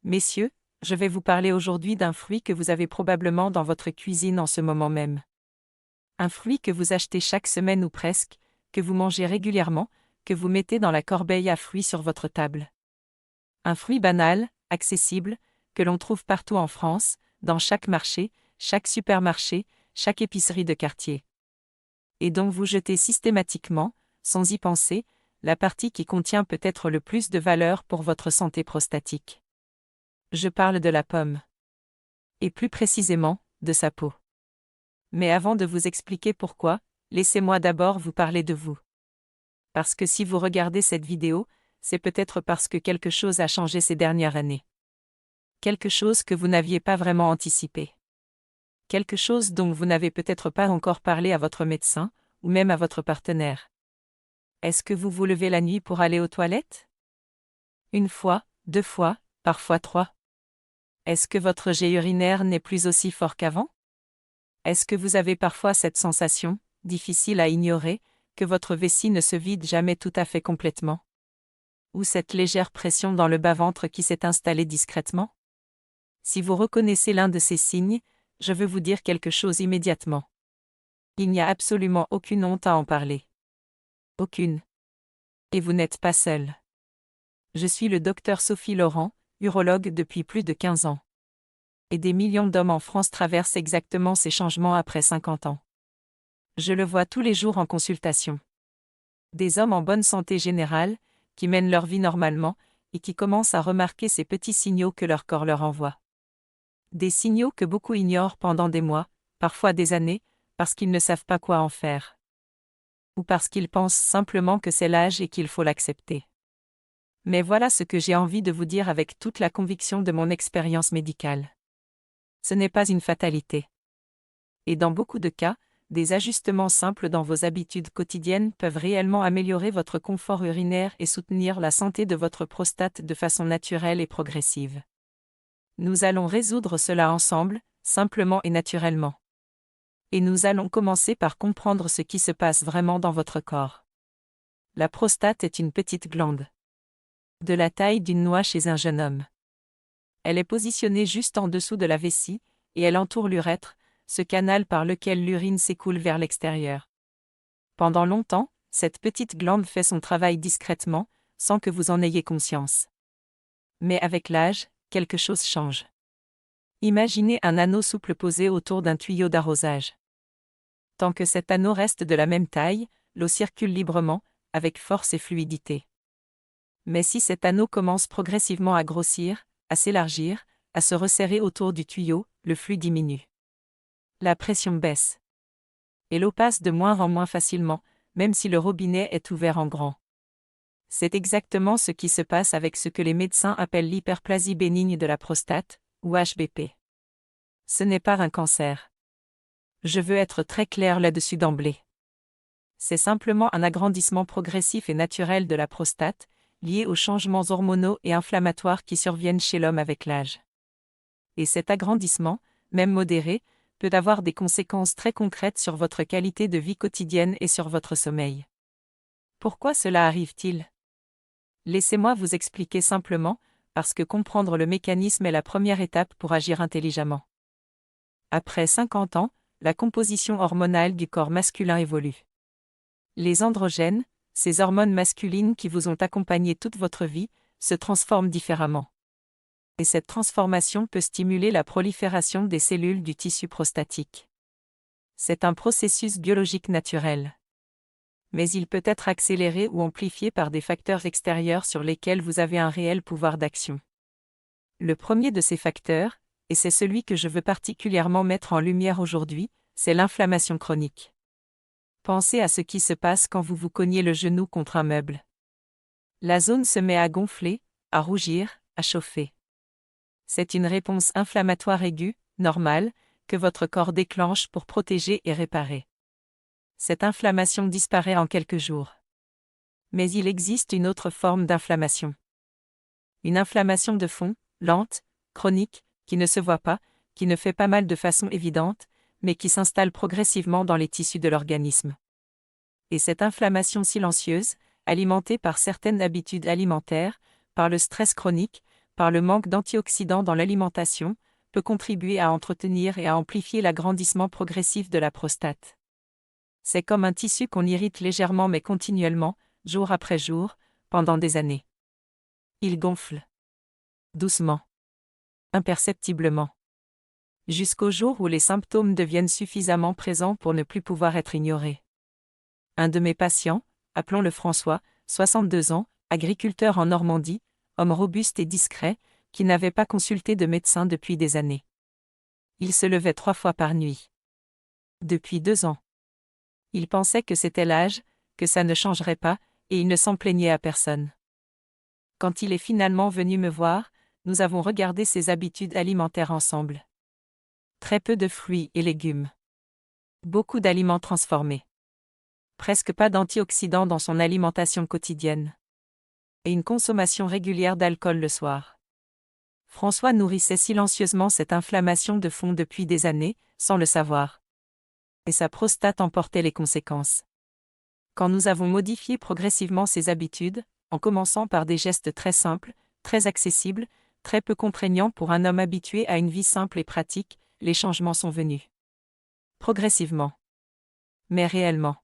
Messieurs, je vais vous parler aujourd'hui d'un fruit que vous avez probablement dans votre cuisine en ce moment même. Un fruit que vous achetez chaque semaine ou presque, que vous mangez régulièrement, que vous mettez dans la corbeille à fruits sur votre table. Un fruit banal, accessible, que l'on trouve partout en France, dans chaque marché, chaque supermarché, chaque épicerie de quartier. Et dont vous jetez systématiquement, sans y penser, la partie qui contient peut-être le plus de valeur pour votre santé prostatique. Je parle de la pomme. Et plus précisément, de sa peau. Mais avant de vous expliquer pourquoi, laissez-moi d'abord vous parler de vous. Parce que si vous regardez cette vidéo, c'est peut-être parce que quelque chose a changé ces dernières années. Quelque chose que vous n'aviez pas vraiment anticipé. Quelque chose dont vous n'avez peut-être pas encore parlé à votre médecin, ou même à votre partenaire. Est-ce que vous vous levez la nuit pour aller aux toilettes? Une fois, 2 fois, parfois 3. Est-ce que votre jet urinaire n'est plus aussi fort qu'avant? Est-ce que vous avez parfois cette sensation, difficile à ignorer, que votre vessie ne se vide jamais tout à fait complètement? Ou cette légère pression dans le bas-ventre qui s'est installée discrètement? Si vous reconnaissez l'un de ces signes, je veux vous dire quelque chose immédiatement. Il n'y a absolument aucune honte à en parler. Aucune. Et vous n'êtes pas seul. Je suis le docteur Sophie Laurent, urologue depuis plus de 15 ans. Et des millions d'hommes en France traversent exactement ces changements après 50 ans. Je le vois tous les jours en consultation. Des hommes en bonne santé générale, qui mènent leur vie normalement, et qui commencent à remarquer ces petits signaux que leur corps leur envoie. Des signaux que beaucoup ignorent pendant des mois, parfois des années, parce qu'ils ne savent pas quoi en faire. Ou parce qu'ils pensent simplement que c'est l'âge et qu'il faut l'accepter. Mais voilà ce que j'ai envie de vous dire avec toute la conviction de mon expérience médicale. Ce n'est pas une fatalité. Et dans beaucoup de cas, des ajustements simples dans vos habitudes quotidiennes peuvent réellement améliorer votre confort urinaire et soutenir la santé de votre prostate de façon naturelle et progressive. Nous allons résoudre cela ensemble, simplement et naturellement. Et nous allons commencer par comprendre ce qui se passe vraiment dans votre corps. La prostate est une petite glande. De la taille d'une noix chez un jeune homme. Elle est positionnée juste en dessous de la vessie, et elle entoure l'urètre, ce canal par lequel l'urine s'écoule vers l'extérieur. Pendant longtemps, cette petite glande fait son travail discrètement, sans que vous en ayez conscience. Mais avec l'âge, quelque chose change. Imaginez un anneau souple posé autour d'un tuyau d'arrosage. Tant que cet anneau reste de la même taille, l'eau circule librement, avec force et fluidité. Mais si cet anneau commence progressivement à grossir, à s'élargir, à se resserrer autour du tuyau, le flux diminue. La pression baisse. Et l'eau passe de moins en moins facilement, même si le robinet est ouvert en grand. C'est exactement ce qui se passe avec ce que les médecins appellent l'hyperplasie bénigne de la prostate, ou HBP. Ce n'est pas un cancer. Je veux être très clair là-dessus d'emblée. C'est simplement un agrandissement progressif et naturel de la prostate, lié aux changements hormonaux et inflammatoires qui surviennent chez l'homme avec l'âge. Et cet agrandissement, même modéré, peut avoir des conséquences très concrètes sur votre qualité de vie quotidienne et sur votre sommeil. Pourquoi cela arrive-t-il? Laissez-moi vous expliquer simplement, parce que comprendre le mécanisme est la première étape pour agir intelligemment. Après 50 ans, la composition hormonale du corps masculin évolue. Les androgènes, ces hormones masculines qui vous ont accompagné toute votre vie, se transforment différemment. Et cette transformation peut stimuler la prolifération des cellules du tissu prostatique. C'est un processus biologique naturel. Mais il peut être accéléré ou amplifié par des facteurs extérieurs sur lesquels vous avez un réel pouvoir d'action. Le premier de ces facteurs, et c'est celui que je veux particulièrement mettre en lumière aujourd'hui, c'est l'inflammation chronique. Pensez à ce qui se passe quand vous vous cognez le genou contre un meuble. La zone se met à gonfler, à rougir, à chauffer. C'est une réponse inflammatoire aiguë, normale, que votre corps déclenche pour protéger et réparer. Cette inflammation disparaît en quelques jours. Mais il existe une autre forme d'inflammation. Une inflammation de fond, lente, chronique, qui ne se voit pas, qui ne fait pas mal de façon évidente, mais qui s'installe progressivement dans les tissus de l'organisme. Et cette inflammation silencieuse, alimentée par certaines habitudes alimentaires, par le stress chronique, par le manque d'antioxydants dans l'alimentation, peut contribuer à entretenir et à amplifier l'agrandissement progressif de la prostate. C'est comme un tissu qu'on irrite légèrement mais continuellement, jour après jour, pendant des années. Il gonfle. Doucement. Imperceptiblement. Jusqu'au jour où les symptômes deviennent suffisamment présents pour ne plus pouvoir être ignorés. Un de mes patients, appelons-le François, 62 ans, agriculteur en Normandie, homme robuste et discret, qui n'avait pas consulté de médecin depuis des années. Il se levait 3 fois par nuit. Depuis 2 ans. Il pensait que c'était l'âge, que ça ne changerait pas, et il ne s'en plaignait à personne. Quand il est finalement venu me voir, nous avons regardé ses habitudes alimentaires ensemble. Très peu de fruits et légumes. Beaucoup d'aliments transformés. Presque pas d'antioxydants dans son alimentation quotidienne. Et une consommation régulière d'alcool le soir. François nourrissait silencieusement cette inflammation de fond depuis des années, sans le savoir. Et sa prostate en portait les conséquences. Quand nous avons modifié progressivement ses habitudes, en commençant par des gestes très simples, très accessibles, très peu contraignants pour un homme habitué à une vie simple et pratique, les changements sont venus. Progressivement. Mais réellement.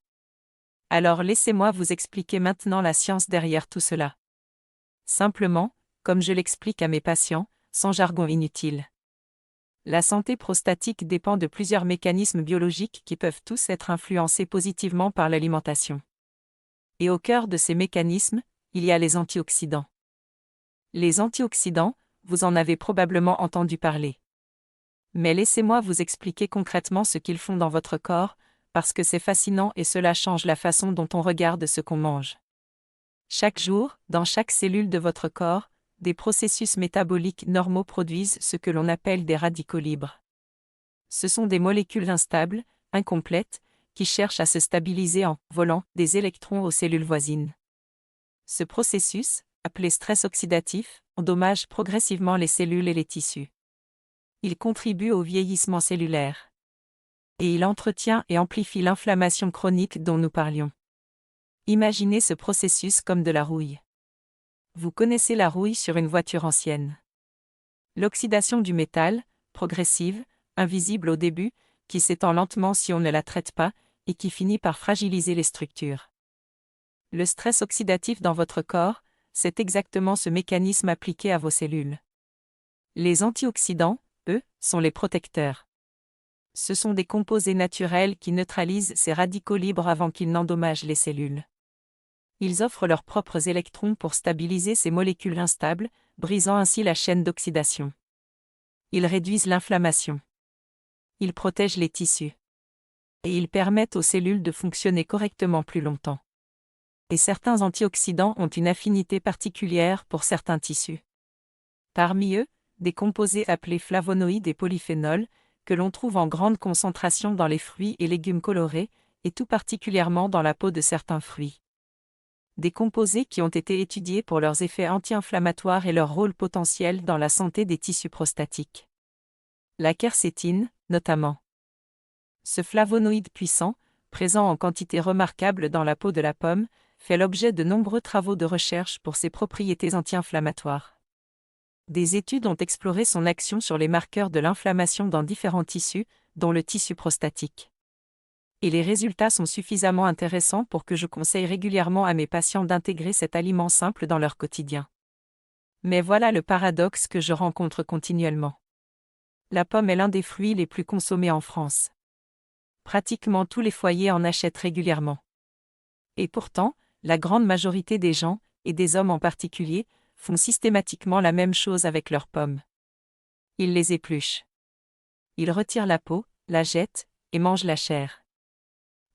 Alors laissez-moi vous expliquer maintenant la science derrière tout cela. Simplement, comme je l'explique à mes patients, sans jargon inutile. La santé prostatique dépend de plusieurs mécanismes biologiques qui peuvent tous être influencés positivement par l'alimentation. Et au cœur de ces mécanismes, il y a les antioxydants. Les antioxydants, vous en avez probablement entendu parler. Mais laissez-moi vous expliquer concrètement ce qu'ils font dans votre corps, parce que c'est fascinant et cela change la façon dont on regarde ce qu'on mange. Chaque jour, dans chaque cellule de votre corps, des processus métaboliques normaux produisent ce que l'on appelle des radicaux libres. Ce sont des molécules instables, incomplètes, qui cherchent à se stabiliser en volant des électrons aux cellules voisines. Ce processus, appelé stress oxydatif, endommage progressivement les cellules et les tissus. Il contribue au vieillissement cellulaire. Et il entretient et amplifie l'inflammation chronique dont nous parlions. Imaginez ce processus comme de la rouille. Vous connaissez la rouille sur une voiture ancienne. L'oxydation du métal, progressive, invisible au début, qui s'étend lentement si on ne la traite pas, et qui finit par fragiliser les structures. Le stress oxydatif dans votre corps, c'est exactement ce mécanisme appliqué à vos cellules. Les antioxydants, eux, sont les protecteurs. Ce sont des composés naturels qui neutralisent ces radicaux libres avant qu'ils n'endommagent les cellules. Ils offrent leurs propres électrons pour stabiliser ces molécules instables, brisant ainsi la chaîne d'oxydation. Ils réduisent l'inflammation. Ils protègent les tissus. Et ils permettent aux cellules de fonctionner correctement plus longtemps. Et certains antioxydants ont une affinité particulière pour certains tissus. Parmi eux, des composés appelés flavonoïdes et polyphénols, que l'on trouve en grande concentration dans les fruits et légumes colorés, et tout particulièrement dans la peau de certains fruits. Des composés qui ont été étudiés pour leurs effets anti-inflammatoires et leur rôle potentiel dans la santé des tissus prostatiques. La quercétine, notamment. Ce flavonoïde puissant, présent en quantité remarquable dans la peau de la pomme, fait l'objet de nombreux travaux de recherche pour ses propriétés anti-inflammatoires. Des études ont exploré son action sur les marqueurs de l'inflammation dans différents tissus, dont le tissu prostatique. Et les résultats sont suffisamment intéressants pour que je conseille régulièrement à mes patients d'intégrer cet aliment simple dans leur quotidien. Mais voilà le paradoxe que je rencontre continuellement. La pomme est l'un des fruits les plus consommés en France. Pratiquement tous les foyers en achètent régulièrement. Et pourtant, la grande majorité des gens, et des hommes en particulier, font systématiquement la même chose avec leurs pommes. Ils les épluchent. Ils retirent la peau, la jettent, et mangent la chair.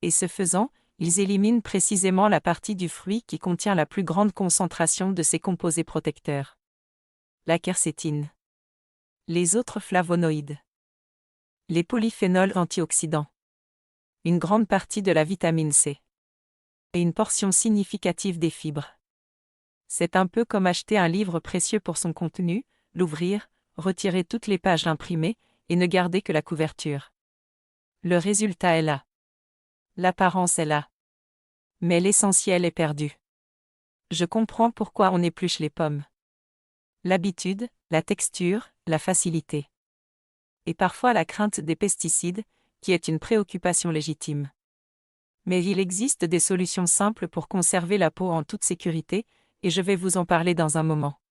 Et ce faisant, ils éliminent précisément la partie du fruit qui contient la plus grande concentration de ces composés protecteurs. La quercétine. Les autres flavonoïdes. Les polyphénols antioxydants. Une grande partie de la vitamine C. Et une portion significative des fibres. C'est un peu comme acheter un livre précieux pour son contenu, l'ouvrir, retirer toutes les pages imprimées, et ne garder que la couverture. Le résultat est là. L'apparence est là. Mais l'essentiel est perdu. Je comprends pourquoi on épluche les pommes. L'habitude, la texture, la facilité. Et parfois la crainte des pesticides, qui est une préoccupation légitime. Mais il existe des solutions simples pour conserver la peau en toute sécurité, et je vais vous en parler dans un moment.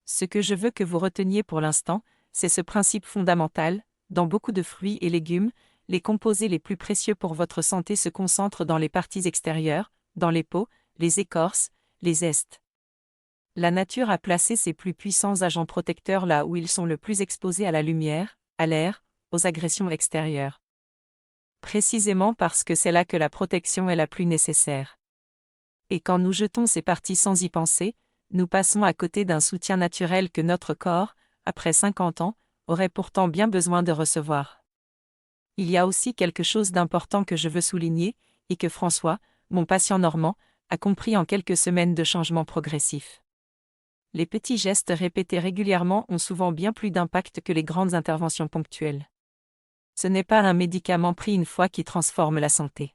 Ce que je veux que vous reteniez pour l'instant, c'est ce principe fondamental: dans beaucoup de fruits et légumes, les composés les plus précieux pour votre santé se concentrent dans les parties extérieures, dans les peaux, les écorces, les zestes. La nature a placé ses plus puissants agents protecteurs là où ils sont le plus exposés à la lumière, à l'air, aux agressions extérieures. Précisément parce que c'est là que la protection est la plus nécessaire. Et quand nous jetons ces parties sans y penser, nous passons à côté d'un soutien naturel que notre corps, après 50 ans, aurait pourtant bien besoin de recevoir. Il y a aussi quelque chose d'important que je veux souligner, et que François, mon patient normand, a compris en quelques semaines de changement progressif. Les petits gestes répétés régulièrement ont souvent bien plus d'impact que les grandes interventions ponctuelles. Ce n'est pas un médicament pris une fois qui transforme la santé.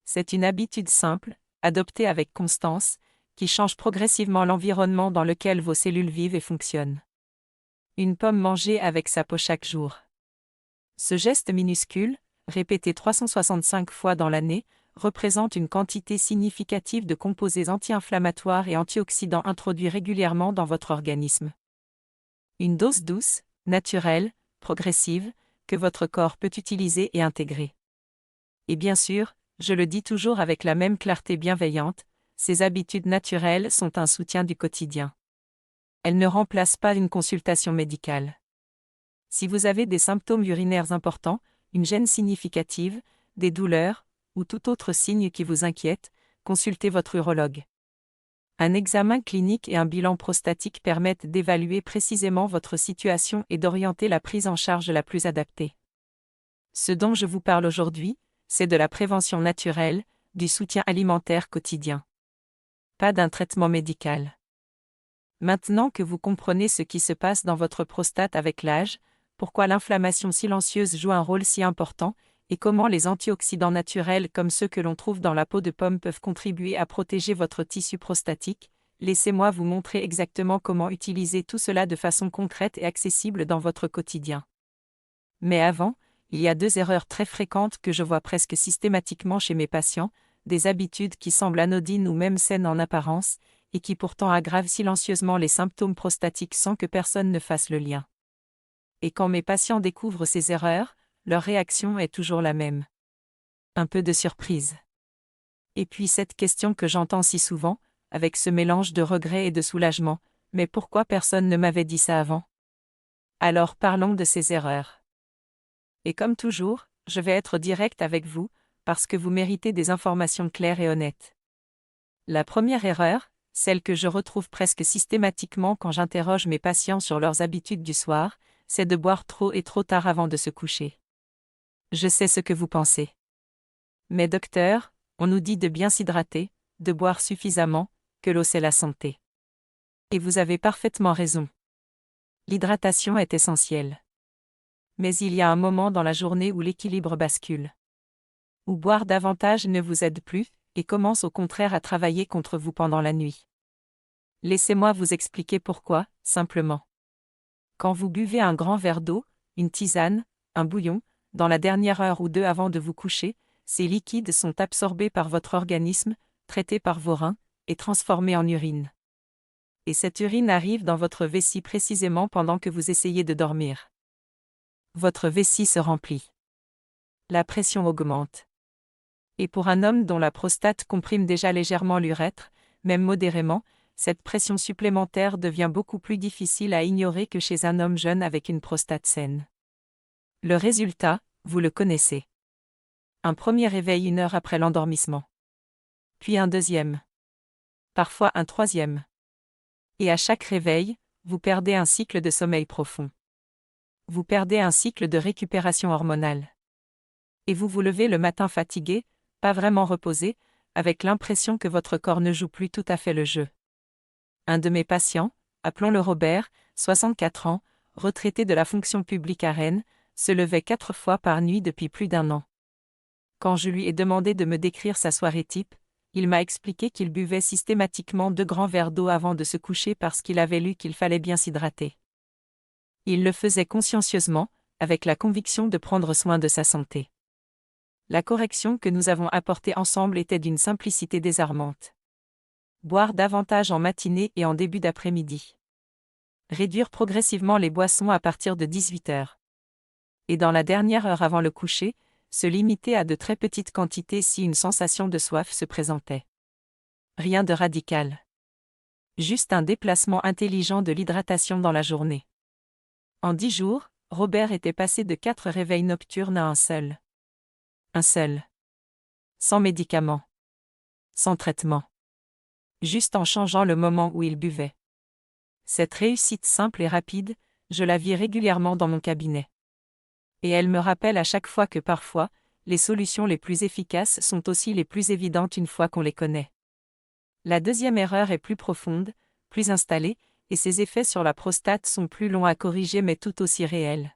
C'est une habitude simple, adoptée avec constance, qui change progressivement l'environnement dans lequel vos cellules vivent et fonctionnent. Une pomme mangée avec sa peau chaque jour. Ce geste minuscule, répété 365 fois dans l'année, représente une quantité significative de composés anti-inflammatoires et antioxydants introduits régulièrement dans votre organisme. Une dose douce, naturelle, progressive, que votre corps peut utiliser et intégrer. Et bien sûr, je le dis toujours avec la même clarté bienveillante, ces habitudes naturelles sont un soutien du quotidien. Elles ne remplacent pas une consultation médicale. Si vous avez des symptômes urinaires importants, une gêne significative, des douleurs, ou tout autre signe qui vous inquiète, consultez votre urologue. Un examen clinique et un bilan prostatique permettent d'évaluer précisément votre situation et d'orienter la prise en charge la plus adaptée. Ce dont je vous parle aujourd'hui, c'est de la prévention naturelle, du soutien alimentaire quotidien. Pas d'un traitement médical. Maintenant que vous comprenez ce qui se passe dans votre prostate avec l'âge, pourquoi l'inflammation silencieuse joue un rôle si important, et comment les antioxydants naturels comme ceux que l'on trouve dans la peau de pomme peuvent contribuer à protéger votre tissu prostatique, laissez-moi vous montrer exactement comment utiliser tout cela de façon concrète et accessible dans votre quotidien. Mais avant, il y a 2 erreurs très fréquentes que je vois presque systématiquement chez mes patients, des habitudes qui semblent anodines ou même saines en apparence, et qui pourtant aggravent silencieusement les symptômes prostatiques sans que personne ne fasse le lien. Et quand mes patients découvrent ces erreurs, leur réaction est toujours la même. Un peu de surprise. Et puis cette question que j'entends si souvent, avec ce mélange de regret et de soulagement, mais pourquoi personne ne m'avait dit ça avant? Alors parlons de ces erreurs. Et comme toujours, je vais être direct avec vous, parce que vous méritez des informations claires et honnêtes. La première erreur, celle que je retrouve presque systématiquement quand j'interroge mes patients sur leurs habitudes du soir, c'est de boire trop et trop tard avant de se coucher. Je sais ce que vous pensez. Mais docteur, on nous dit de bien s'hydrater, de boire suffisamment, que l'eau c'est la santé. Et vous avez parfaitement raison. L'hydratation est essentielle. Mais il y a un moment dans la journée où l'équilibre bascule. Où boire davantage ne vous aide plus, et commence au contraire à travailler contre vous pendant la nuit. Laissez-moi vous expliquer pourquoi, simplement. Quand vous buvez un grand verre d'eau, une tisane, un bouillon, dans la dernière heure ou 2 avant de vous coucher, ces liquides sont absorbés par votre organisme, traités par vos reins, et transformés en urine. Et cette urine arrive dans votre vessie précisément pendant que vous essayez de dormir. Votre vessie se remplit. La pression augmente. Et pour un homme dont la prostate comprime déjà légèrement l'urètre, même modérément, cette pression supplémentaire devient beaucoup plus difficile à ignorer que chez un homme jeune avec une prostate saine. Le résultat, vous le connaissez. Un premier réveil 1 heure après l'endormissement. Puis un deuxième. Parfois un troisième. Et à chaque réveil, vous perdez un cycle de sommeil profond. Vous perdez un cycle de récupération hormonale. Et vous vous levez le matin fatigué, pas vraiment reposé, avec l'impression que votre corps ne joue plus tout à fait le jeu. Un de mes patients, appelons-le Robert, 64 ans, retraité de la fonction publique à Rennes, se levait 4 fois par nuit depuis plus d'1 an. Quand je lui ai demandé de me décrire sa soirée type, Il m'a expliqué qu'il buvait systématiquement 2 grands verres d'eau avant de se coucher parce qu'il avait lu qu'il fallait bien s'hydrater. Il le faisait consciencieusement, avec la conviction de prendre soin de sa santé. La correction que nous avons apportée ensemble était d'une simplicité désarmante. Boire davantage en matinée et en début d'après-midi. Réduire progressivement les boissons à partir de 18 heures. Et dans la dernière heure avant le coucher, se limiter à de très petites quantités si une sensation de soif se présentait. Rien de radical. Juste un déplacement intelligent de l'hydratation dans la journée. En 10 jours, Robert était passé de 4 réveils nocturnes à un seul. Un seul. Sans médicaments. Sans traitement. Juste en changeant le moment où il buvait. Cette réussite simple et rapide, je la vis régulièrement dans mon cabinet. Et elle me rappelle à chaque fois que parfois, les solutions les plus efficaces sont aussi les plus évidentes une fois qu'on les connaît. La deuxième erreur est plus profonde, plus installée, et ses effets sur la prostate sont plus longs à corriger mais tout aussi réels.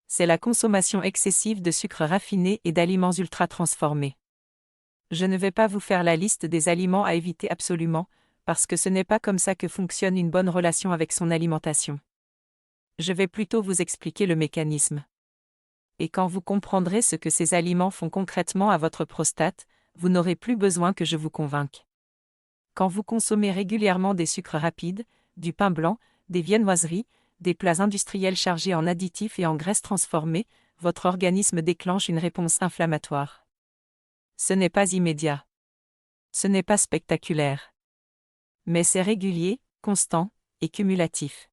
C'est la consommation excessive de sucres raffinés et d'aliments ultra-transformés. Je ne vais pas vous faire la liste des aliments à éviter absolument, parce que ce n'est pas comme ça que fonctionne une bonne relation avec son alimentation. Je vais plutôt vous expliquer le mécanisme. Et quand vous comprendrez ce que ces aliments font concrètement à votre prostate, vous n'aurez plus besoin que je vous convainque. Quand vous consommez régulièrement des sucres rapides, du pain blanc, des viennoiseries, des plats industriels chargés en additifs et en graisses transformées, votre organisme déclenche une réponse inflammatoire. Ce n'est pas immédiat. Ce n'est pas spectaculaire. Mais c'est régulier, constant et cumulatif.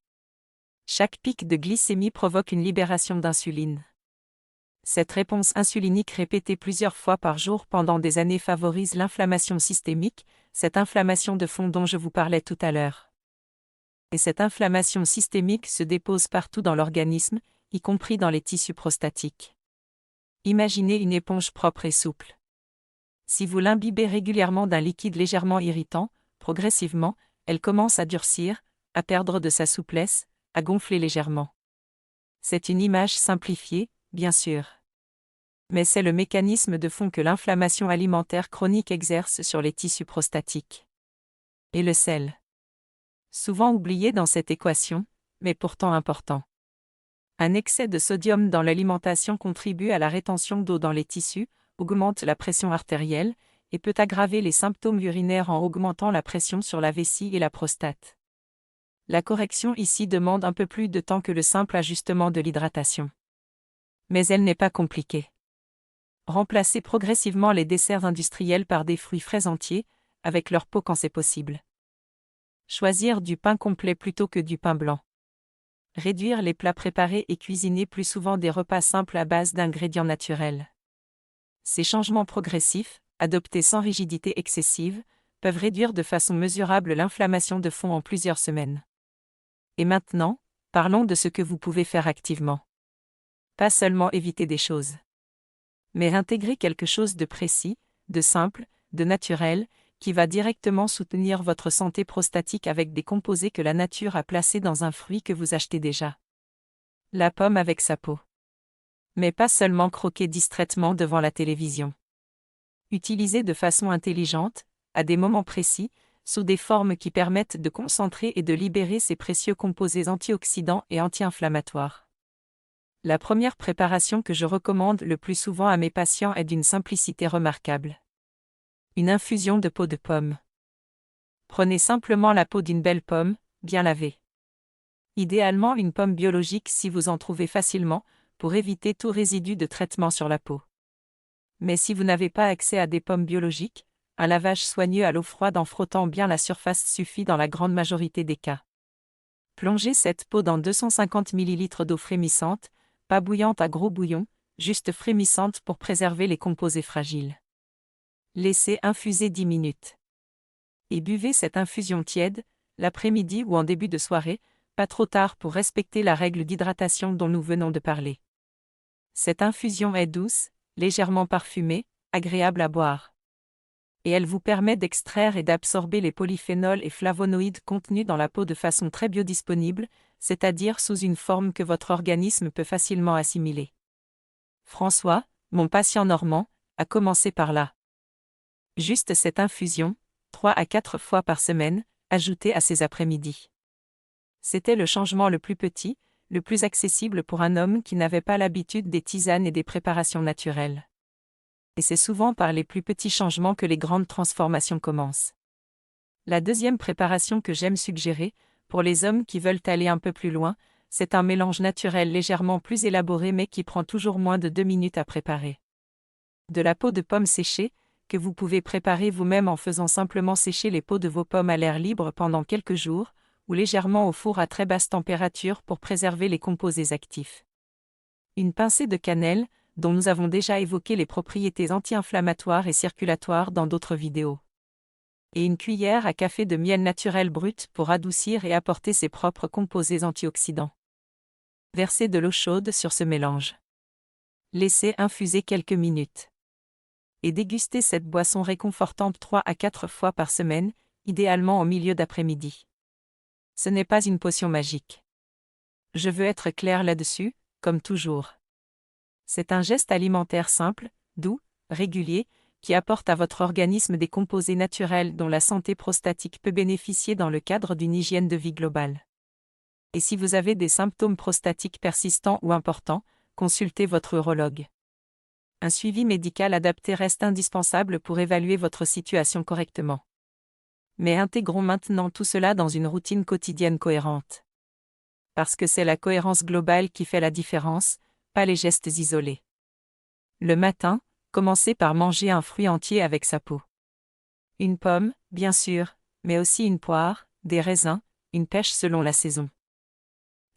Chaque pic de glycémie provoque une libération d'insuline. Cette réponse insulinique répétée plusieurs fois par jour pendant des années favorise l'inflammation systémique, cette inflammation de fond dont je vous parlais tout à l'heure. Et cette inflammation systémique se dépose partout dans l'organisme, y compris dans les tissus prostatiques. Imaginez une éponge propre et souple. Si vous l'imbibez régulièrement d'un liquide légèrement irritant, progressivement, elle commence à durcir, à perdre de sa souplesse, à gonfler légèrement. C'est une image simplifiée, bien sûr. Mais c'est le mécanisme de fond que l'inflammation alimentaire chronique exerce sur les tissus prostatiques. Et le sel. Souvent oublié dans cette équation, mais pourtant important. Un excès de sodium dans l'alimentation contribue à la rétention d'eau dans les tissus, augmente la pression artérielle, et peut aggraver les symptômes urinaires en augmentant la pression sur la vessie et la prostate. La correction ici demande un peu plus de temps que le simple ajustement de l'hydratation. Mais elle n'est pas compliquée. Remplacez progressivement les desserts industriels par des fruits frais entiers, avec leur peau quand c'est possible. Choisir du pain complet plutôt que du pain blanc. Réduire les plats préparés et cuisiner plus souvent des repas simples à base d'ingrédients naturels. Ces changements progressifs, adoptés sans rigidité excessive, peuvent réduire de façon mesurable l'inflammation de fond en plusieurs semaines. Et maintenant, parlons de ce que vous pouvez faire activement. Pas seulement éviter des choses, mais intégrer quelque chose de précis, de simple, de naturel, qui va directement soutenir votre santé prostatique avec des composés que la nature a placés dans un fruit que vous achetez déjà. La pomme avec sa peau. Mais pas seulement croquer distraitement devant la télévision. Utilisez de façon intelligente, à des moments précis, sous des formes qui permettent de concentrer et de libérer ces précieux composés antioxydants et anti-inflammatoires. La première préparation que je recommande le plus souvent à mes patients est d'une simplicité remarquable. Une infusion de peau de pomme. Prenez simplement la peau d'une belle pomme, bien lavée. Idéalement une pomme biologique si vous en trouvez facilement, pour éviter tout résidu de traitement sur la peau. Mais si vous n'avez pas accès à des pommes biologiques, un lavage soigneux à l'eau froide en frottant bien la surface suffit dans la grande majorité des cas. Plongez cette peau dans 250 ml d'eau frémissante, pas bouillante à gros bouillon, juste frémissante pour préserver les composés fragiles. Laissez infuser 10 minutes. Et buvez cette infusion tiède, l'après-midi ou en début de soirée, pas trop tard pour respecter la règle d'hydratation dont nous venons de parler. Cette infusion est douce, légèrement parfumée, agréable à boire. Et elle vous permet d'extraire et d'absorber les polyphénols et flavonoïdes contenus dans la peau de façon très biodisponible, c'est-à-dire sous une forme que votre organisme peut facilement assimiler. François, mon patient normand, a commencé par là. Juste cette infusion, 3 à 4 fois par semaine, ajoutée à ces après-midi. C'était le changement le plus petit, le plus accessible pour un homme qui n'avait pas l'habitude des tisanes et des préparations naturelles. Et c'est souvent par les plus petits changements que les grandes transformations commencent. La deuxième préparation que j'aime suggérer, pour les hommes qui veulent aller un peu plus loin, c'est un mélange naturel légèrement plus élaboré mais qui prend toujours moins de 2 minutes à préparer. De la peau de pomme séchée, que vous pouvez préparer vous-même en faisant simplement sécher les peaux de vos pommes à l'air libre pendant quelques jours, ou légèrement au four à très basse température pour préserver les composés actifs. Une pincée de cannelle, dont nous avons déjà évoqué les propriétés anti-inflammatoires et circulatoires dans d'autres vidéos. Et une cuillère à café de miel naturel brut pour adoucir et apporter ses propres composés antioxydants. Versez de l'eau chaude sur ce mélange. Laissez infuser quelques minutes. Et dégustez cette boisson réconfortante 3 à 4 fois par semaine, idéalement au milieu d'après-midi. Ce n'est pas une potion magique. Je veux être clair là-dessus, comme toujours. C'est un geste alimentaire simple, doux, régulier, qui apporte à votre organisme des composés naturels dont la santé prostatique peut bénéficier dans le cadre d'une hygiène de vie globale. Et si vous avez des symptômes prostatiques persistants ou importants, consultez votre urologue. Un suivi médical adapté reste indispensable pour évaluer votre situation correctement. Mais intégrons maintenant tout cela dans une routine quotidienne cohérente. Parce que c'est la cohérence globale qui fait la différence, pas les gestes isolés. Le matin, commencez par manger un fruit entier avec sa peau. Une pomme, bien sûr, mais aussi une poire, des raisins, une pêche selon la saison.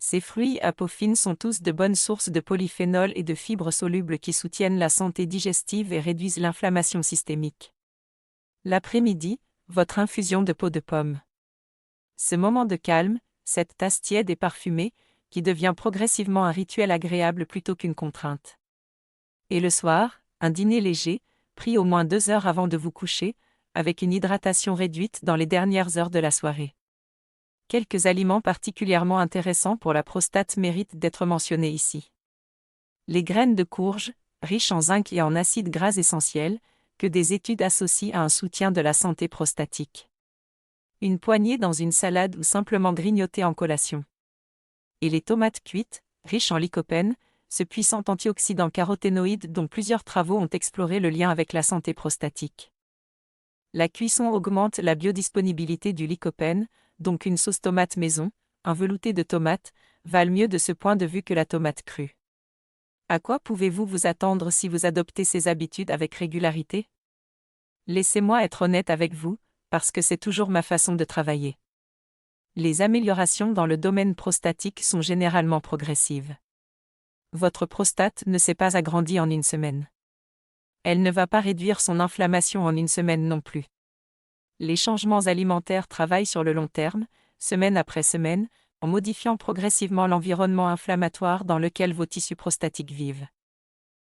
Ces fruits à peau fine sont tous de bonnes sources de polyphénols et de fibres solubles qui soutiennent la santé digestive et réduisent l'inflammation systémique. L'après-midi, votre infusion de peau de pomme. Ce moment de calme, cette tasse tiède et parfumée, qui devient progressivement un rituel agréable plutôt qu'une contrainte. Et le soir, un dîner léger, pris au moins 2 heures avant de vous coucher, avec une hydratation réduite dans les dernières heures de la soirée. Quelques aliments particulièrement intéressants pour la prostate méritent d'être mentionnés ici. Les graines de courge, riches en zinc et en acides gras essentiels, que des études associent à un soutien de la santé prostatique. Une poignée dans une salade ou simplement grignotée en collation. Et les tomates cuites, riches en lycopène, ce puissant antioxydant caroténoïde dont plusieurs travaux ont exploré le lien avec la santé prostatique. La cuisson augmente la biodisponibilité du lycopène, donc une sauce tomate maison, un velouté de tomates, valent mieux de ce point de vue que la tomate crue. À quoi pouvez-vous vous attendre si vous adoptez ces habitudes avec régularité? Laissez-moi être honnête avec vous, parce que c'est toujours ma façon de travailler. Les améliorations dans le domaine prostatique sont généralement progressives. Votre prostate ne s'est pas agrandie en une semaine. Elle ne va pas réduire son inflammation en une semaine non plus. Les changements alimentaires travaillent sur le long terme, semaine après semaine, en modifiant progressivement l'environnement inflammatoire dans lequel vos tissus prostatiques vivent.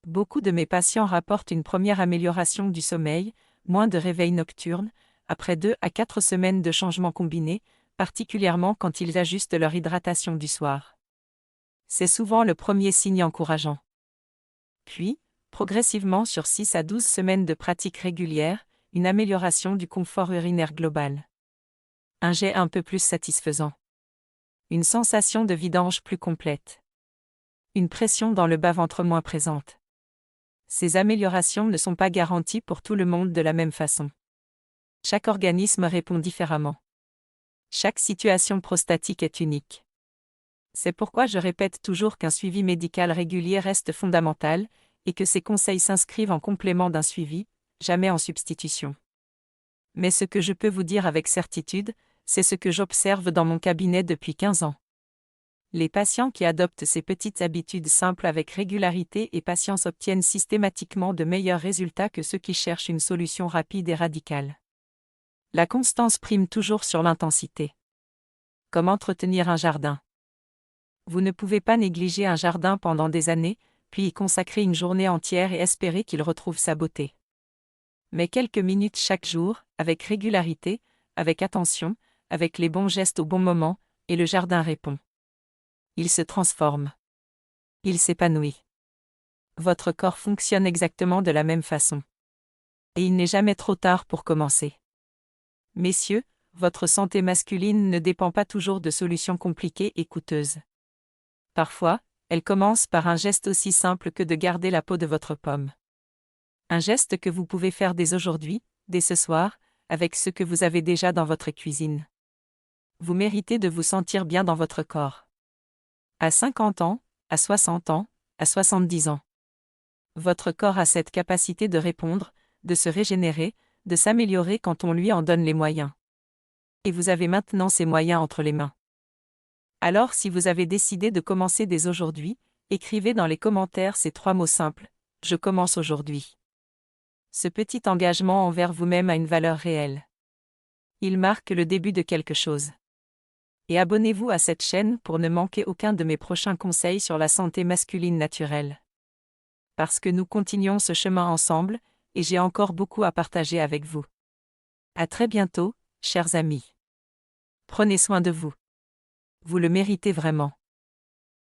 Beaucoup de mes patients rapportent une première amélioration du sommeil, moins de réveil nocturne, après 2 à 4 semaines de changements combinés, particulièrement quand ils ajustent leur hydratation du soir. C'est souvent le premier signe encourageant. Puis, progressivement sur 6 à 12 semaines de pratique régulière, une amélioration du confort urinaire global. Un jet un peu plus satisfaisant. Une sensation de vidange plus complète. Une pression dans le bas-ventre moins présente. Ces améliorations ne sont pas garanties pour tout le monde de la même façon. Chaque organisme répond différemment. Chaque situation prostatique est unique. C'est pourquoi je répète toujours qu'un suivi médical régulier reste fondamental, et que ces conseils s'inscrivent en complément d'un suivi, jamais en substitution. Mais ce que je peux vous dire avec certitude, c'est ce que j'observe dans mon cabinet depuis 15 ans. Les patients qui adoptent ces petites habitudes simples avec régularité et patience obtiennent systématiquement de meilleurs résultats que ceux qui cherchent une solution rapide et radicale. La constance prime toujours sur l'intensité. Comme entretenir un jardin. Vous ne pouvez pas négliger un jardin pendant des années, puis y consacrer une journée entière et espérer qu'il retrouve sa beauté. Mais quelques minutes chaque jour, avec régularité, avec attention, avec les bons gestes au bon moment, et le jardin répond. Il se transforme. Il s'épanouit. Votre corps fonctionne exactement de la même façon. Et il n'est jamais trop tard pour commencer. Messieurs, votre santé masculine ne dépend pas toujours de solutions compliquées et coûteuses. Parfois, elle commence par un geste aussi simple que de garder la peau de votre pomme. Un geste que vous pouvez faire dès aujourd'hui, dès ce soir, avec ce que vous avez déjà dans votre cuisine. Vous méritez de vous sentir bien dans votre corps. À 50 ans, à 60 ans, à 70 ans. Votre corps a cette capacité de répondre, de se régénérer, de s'améliorer quand on lui en donne les moyens. Et vous avez maintenant ces moyens entre les mains. Alors si vous avez décidé de commencer dès aujourd'hui, écrivez dans les commentaires ces 3 mots simples. Je commence aujourd'hui. Ce petit engagement envers vous-même a une valeur réelle. Il marque le début de quelque chose. Et abonnez-vous à cette chaîne pour ne manquer aucun de mes prochains conseils sur la santé masculine naturelle. Parce que nous continuons ce chemin ensemble, et j'ai encore beaucoup à partager avec vous. À très bientôt, chers amis. Prenez soin de vous. Vous le méritez vraiment.